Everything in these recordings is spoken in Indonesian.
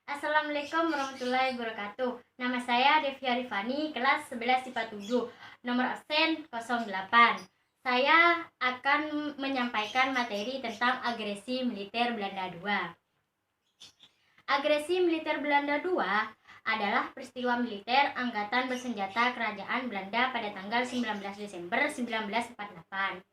Assalamualaikum warahmatullahi wabarakatuh. Nama saya Devia Rifani, kelas 11 IPA 7, nomor absen 08. Saya akan menyampaikan materi tentang agresi militer Belanda II. Agresi militer Belanda II adalah peristiwa militer angkatan bersenjata kerajaan Belanda pada tanggal 19 Desember 1948.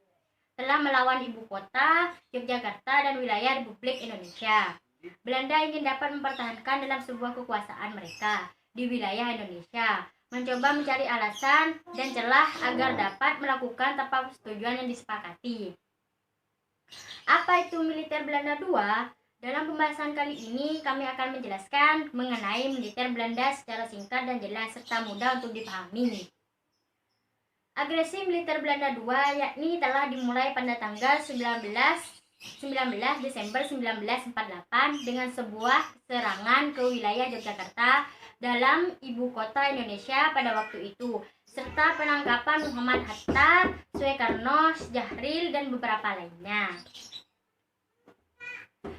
Telah melawan ibu kota, Yogyakarta, dan wilayah Republik Indonesia. Belanda ingin dapat mempertahankan dalam sebuah kekuasaan mereka di wilayah Indonesia, mencoba mencari alasan dan celah agar dapat melakukan tanpa persetujuan yang disepakati. Apa itu militer Belanda II? Dalam pembahasan kali ini kami akan menjelaskan mengenai militer Belanda secara singkat dan jelas serta mudah untuk dipahami. Agresi militer Belanda II yakni telah dimulai pada tanggal 19 Desember 1948 dengan sebuah serangan ke wilayah Yogyakarta dalam ibu kota Indonesia pada waktu itu, serta penangkapan Muhammad Hatta, Soekarno, Sjahril, dan beberapa lainnya.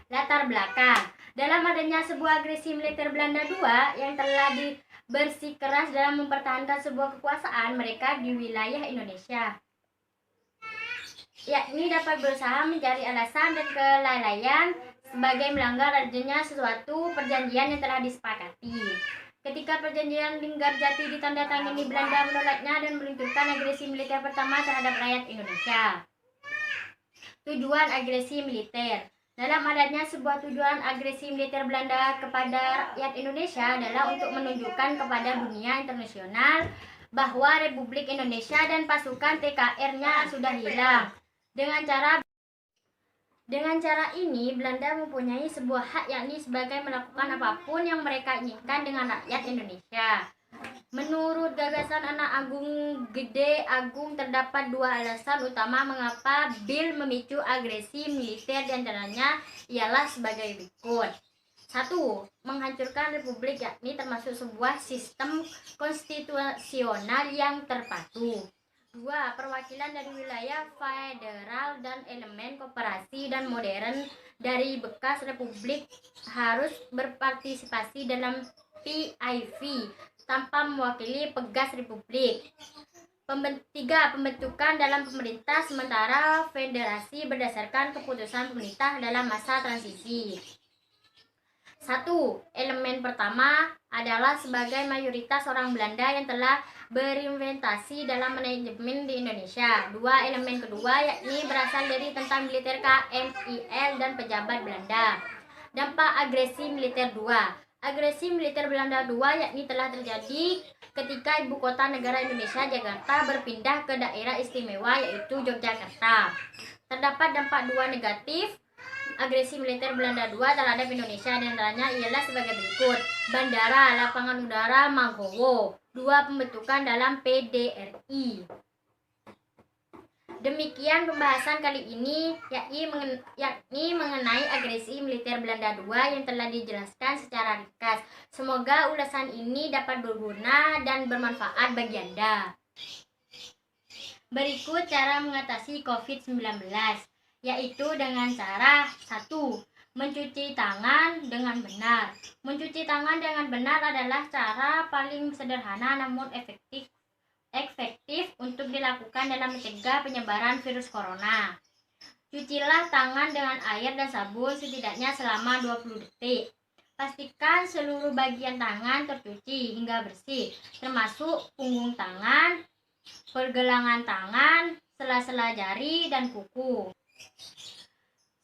Latar belakang: dalam adanya sebuah agresi militer Belanda II yang telah bersikeras dalam mempertahankan sebuah kekuasaan mereka di wilayah Indonesia, yakni dapat berusaha mencari alasan dan kelalaian sebagai melanggar adanya suatu perjanjian yang telah disepakati. Ketika perjanjian Linggarjati ditandatangani, Belanda menolaknya dan meluncurkan agresi militer pertama terhadap rakyat Indonesia. Tujuan agresi militer: dalam adanya sebuah tujuan agresi militer Belanda kepada rakyat Indonesia adalah untuk menunjukkan kepada dunia internasional bahwa Republik Indonesia dan pasukan TKR-nya sudah hilang. Dengan cara ini, Belanda mempunyai sebuah hak, yakni sebagai melakukan apapun yang mereka inginkan dengan rakyat Indonesia. Menurut gagasan anak Agung Gede Agung, terdapat dua alasan utama mengapa Bill memicu agresi militer, diantaranya ialah sebagai berikut. 1. Menghancurkan republik, yakni termasuk sebuah sistem konstitusional yang terpadu. 2. Perwakilan dari wilayah federal dan elemen koperasi dan modern dari bekas republik harus berpartisipasi dalam PIV tanpa mewakili pegas republik. 3. Pembentukan dalam pemerintah sementara federasi berdasarkan keputusan pemerintah dalam masa transisi. 1. Elemen pertama adalah sebagai mayoritas orang Belanda yang telah berinvestasi dalam manajemen di Indonesia. 2. Elemen kedua yakni berasal dari tentang militer KMIL dan pejabat Belanda. Dampak agresi militer II. Agresi militer Belanda II yakni telah terjadi ketika ibu kota negara Indonesia Jakarta berpindah ke daerah istimewa yaitu Yogyakarta. Terdapat dampak dua negatif agresi militer Belanda II terhadap Indonesia, diantaranya ialah sebagai berikut: bandara, lapangan udara Magowo. 2. Pembentukan dalam PDRI. Demikian pembahasan kali ini, yakni mengenai agresi militer Belanda II yang telah dijelaskan secara ringkas. Semoga ulasan ini dapat berguna dan bermanfaat bagi Anda. Berikut cara mengatasi COVID-19, yaitu dengan cara 1. Mencuci tangan dengan benar. Mencuci tangan dengan benar adalah cara paling sederhana namun efektif untuk dilakukan dalam mencegah penyebaran virus corona. Cucilah tangan dengan air dan sabun setidaknya selama 20 detik. Pastikan seluruh bagian tangan tercuci hingga bersih, termasuk punggung tangan, pergelangan tangan, sela-sela jari, dan kuku.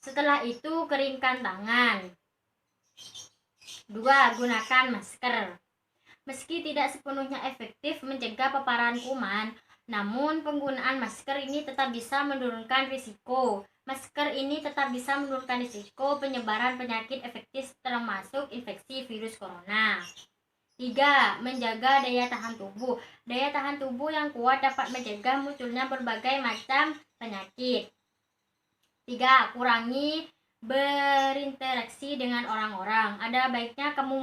Setelah itu, keringkan tangan. 2. Gunakan masker. Meski tidak sepenuhnya efektif mencegah paparan kuman, namun penggunaan masker ini tetap bisa menurunkan risiko. Masker ini tetap bisa menurunkan risiko penyebaran penyakit infektif termasuk infeksi virus corona. 3. Menjaga daya tahan tubuh. Daya tahan tubuh yang kuat dapat mencegah munculnya berbagai macam penyakit. 3. Kurangi berinteraksi dengan orang-orang. Ada baiknya kamu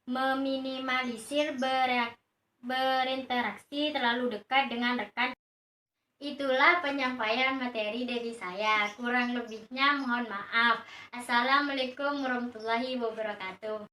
meminimalisir berinteraksi terlalu dekat dengan rekan. Itulah penyampaian materi dari saya. Kurang lebihnya mohon maaf. Assalamualaikum warahmatullahi wabarakatuh.